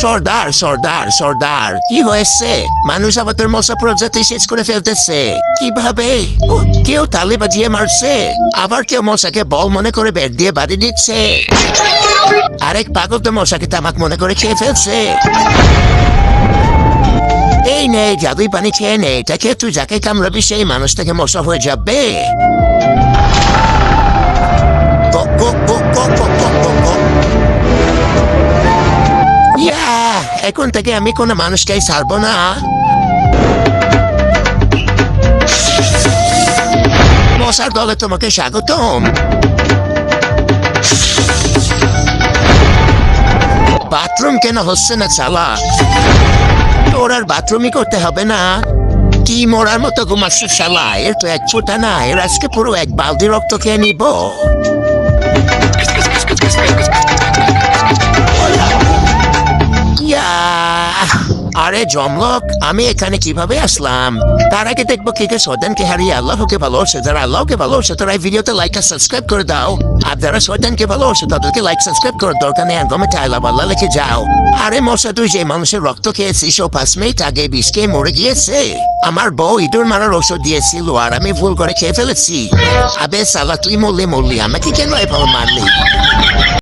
সর্দার সর্দার সর্দার কি হয়েছে? মানুষ আবার তোর মশা প্রজাতি শেষ করে ফেলতেছে কিভাবে? কেউ তালি বাজিয়ে মারছে, আবার কেউ মশাকে বল মনে করে ব্যাট দিয়ে বাড়ি দিচ্ছে, আরেক পাগল তো মশাকে তামাক মনে করে খেয়ে ফেলছে। এই নে জাদুই পানি খেয়ে নে, এটা খেয়ে তুই যাকে কামড়াবি সেই মানুষ থেকে মশা হয়ে যাবে। এখন থেকে আমি কোনো মানুষকেই ছাড়বো না। মশার দলে তোমাকে স্বাগতম। বাথরুম কেন হচ্ছে না চালা? তোর আর বাথরুমই করতে হবে না। কি মরার মতো ঘুমাচ্ছে শালা, এর তো এক ফোঁটা না, এর আজকে পুরো এক বালতি রক্ত খেয়ে নিব। আরে জমলক, আমি এখানে কিভাবে আসলাম? তার আগে দেখবো কে কে শয়তানকে হারিয়ে আল্লাহকে ভালোবাসে। যারা আল্লাহকে ভালোবাসে তারা এই ভিডিওতে লাইক আর সাবস্ক্রাইব করে দাও, আর যারা শয়তানকে ভালোবাসে তাদেরকে লাইক সাবস্ক্রাইব করার দরকার নেই, কমেন্টে আল্লাহ আল্লাহ লিখে যাও। আরে মশা, তুই যে মানুষের রক্ত খেয়েছিস ও 5 মিনিট আগে বিষ খেয়ে মরে গিয়েছে। আমার বউ ইঁদুর মারার ওষুধ দিয়েছিল আর আমি ভুল করে খেয়ে ফেলেছি। আবে সালা, তুই মরলি আমাকে কেন এভাবে মারলি?